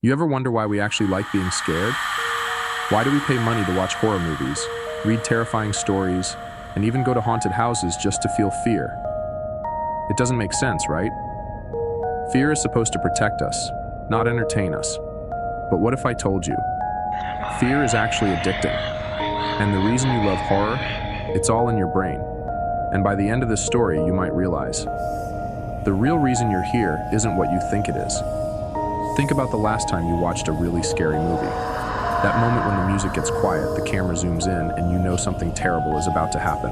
You ever wonder why we actually like being scared? Why do we pay money to watch horror movies, read terrifying stories, and even go to haunted houses just to feel fear? It doesn't make sense, right? Fear is supposed to protect us, not entertain us. But what if I told you? Fear is actually addicting. And the reason you love horror, it's all in your brain. And by the end of this story, you might realize the real reason you're here isn't what you think it is. Think about the last time you watched a really scary movie. That moment when the music gets quiet, the camera zooms in, and you know something terrible is about to happen.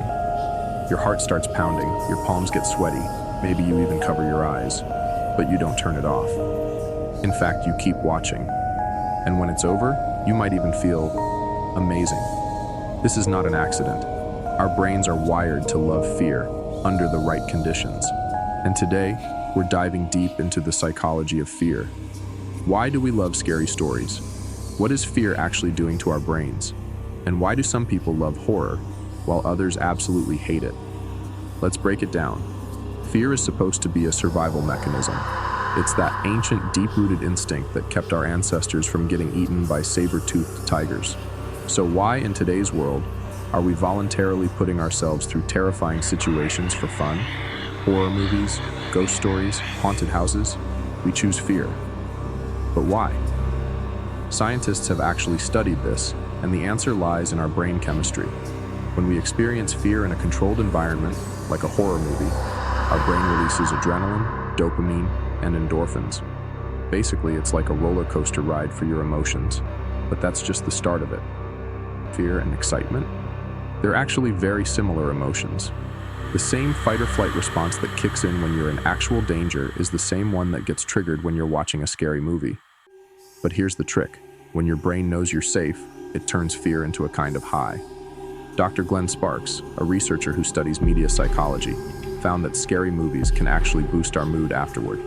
Your heart starts pounding, your palms get sweaty, maybe you even cover your eyes, but you don't turn it off. In fact, you keep watching. And when it's over, you might even feel amazing. This is not an accident. Our brains are wired to love fear under the right conditions. And today, we're diving deep into the psychology of fear. Why do we love scary stories? What is fear actually doing to our brains? And why do some people love horror, while others absolutely hate it? Let's break it down. Fear is supposed to be a survival mechanism. It's that ancient, deep-rooted instinct that kept our ancestors from getting eaten by saber-toothed tigers. So why, in today's world, are we voluntarily putting ourselves through terrifying situations for fun? Horror movies, ghost stories, haunted houses? We choose fear. But why? Scientists have actually studied this, and the answer lies in our brain chemistry. When we experience fear in a controlled environment, like a horror movie, our brain releases adrenaline, dopamine, and endorphins. Basically, it's like a roller coaster ride for your emotions, but that's just the start of it. Fear and excitement? They're actually very similar emotions. The same fight-or-flight response that kicks in when you're in actual danger is the same one that gets triggered when you're watching a scary movie. But here's the trick. When your brain knows you're safe, it turns fear into a kind of high. Dr. Glenn Sparks, a researcher who studies media psychology, found that scary movies can actually boost our mood afterward.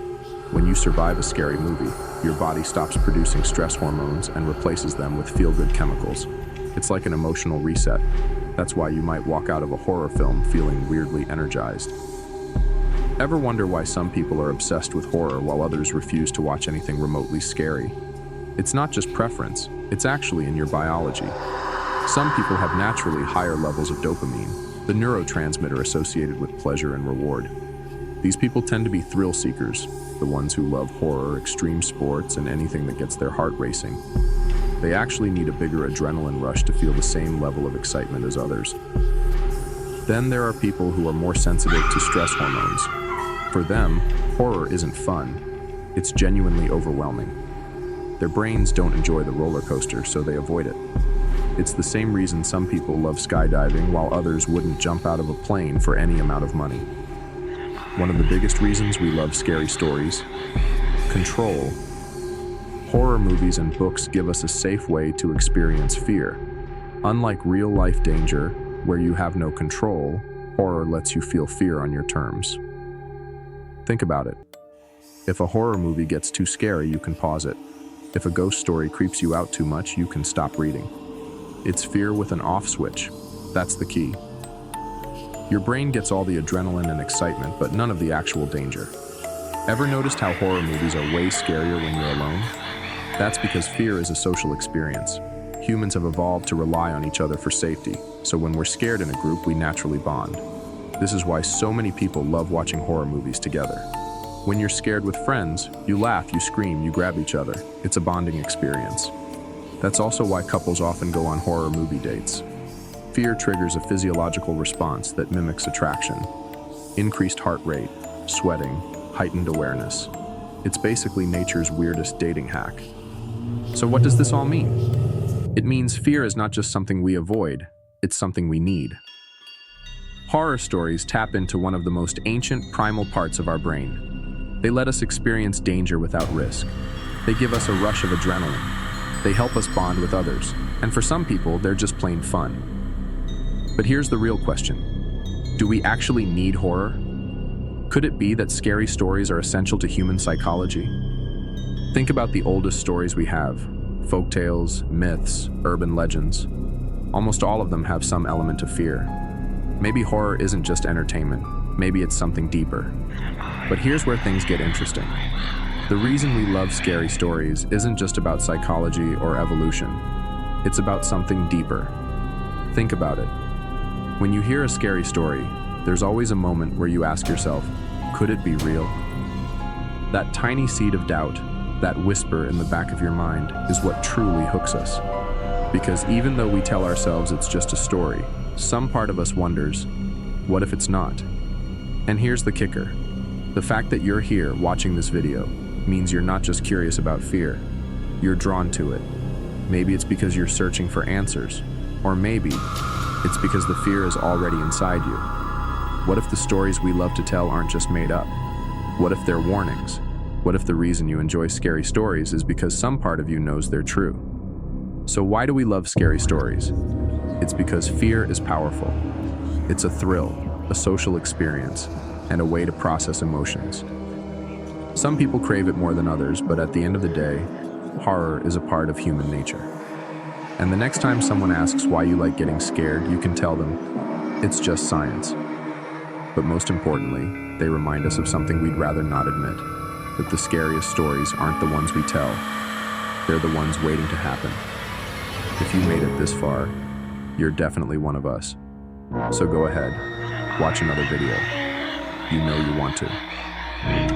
When you survive a scary movie, your body stops producing stress hormones and replaces them with feel-good chemicals. It's like an emotional reset. That's why you might walk out of a horror film feeling weirdly energized. Ever wonder why some people are obsessed with horror while others refuse to watch anything remotely scary? It's not just preference, it's actually in your biology. Some people have naturally higher levels of dopamine, the neurotransmitter associated with pleasure and reward. These people tend to be thrill seekers, the ones who love horror, extreme sports, and anything that gets their heart racing. They actually need a bigger adrenaline rush to feel the same level of excitement as others. Then there are people who are more sensitive to stress hormones. For them, horror isn't fun. It's genuinely overwhelming. Their brains don't enjoy the roller coaster, so they avoid it. It's the same reason some people love skydiving while others wouldn't jump out of a plane for any amount of money. One of the biggest reasons we love scary stories: control. Horror movies and books give us a safe way to experience fear. Unlike real-life danger, where you have no control, horror lets you feel fear on your terms. Think about it. If a horror movie gets too scary, you can pause it. If a ghost story creeps you out too much, you can stop reading. It's fear with an off switch. That's the key. Your brain gets all the adrenaline and excitement, but none of the actual danger. Ever noticed how horror movies are way scarier when you're alone? That's because fear is a social experience. Humans have evolved to rely on each other for safety, so when we're scared in a group, we naturally bond. This is why so many people love watching horror movies together. When you're scared with friends, you laugh, you scream, you grab each other. It's a bonding experience. That's also why couples often go on horror movie dates. Fear triggers a physiological response that mimics attraction. Increased heart rate, sweating, heightened awareness. It's basically nature's weirdest dating hack. So what does this all mean? It means fear is not just something we avoid, it's something we need. Horror stories tap into one of the most ancient, primal parts of our brain. They let us experience danger without risk. They give us a rush of adrenaline. They help us bond with others. And for some people, they're just plain fun. But here's the real question. Do we actually need horror? Could it be that scary stories are essential to human psychology? Think about the oldest stories we have. Folktales, myths, urban legends. Almost all of them have some element of fear. Maybe horror isn't just entertainment. Maybe it's something deeper. But here's where things get interesting. The reason we love scary stories isn't just about psychology or evolution. It's about something deeper. Think about it. When you hear a scary story, there's always a moment where you ask yourself, could it be real? That tiny seed of doubt, that whisper in the back of your mind, is what truly hooks us. Because even though we tell ourselves it's just a story, some part of us wonders, what if it's not? And here's the kicker. The fact that you're here watching this video means you're not just curious about fear. You're drawn to it. Maybe it's because you're searching for answers. Or maybe it's because the fear is already inside you. What if the stories we love to tell aren't just made up? What if they're warnings? What if the reason you enjoy scary stories is because some part of you knows they're true? So why do we love scary stories? It's because fear is powerful. It's a thrill, a social experience, and a way to process emotions. Some people crave it more than others, but at the end of the day, horror is a part of human nature. And the next time someone asks why you like getting scared, you can tell them, it's just science. But most importantly, they remind us of something we'd rather not admit, that the scariest stories aren't the ones we tell, they're the ones waiting to happen. If you made it this far, you're definitely one of us. So go ahead, watch another video. You know you want to.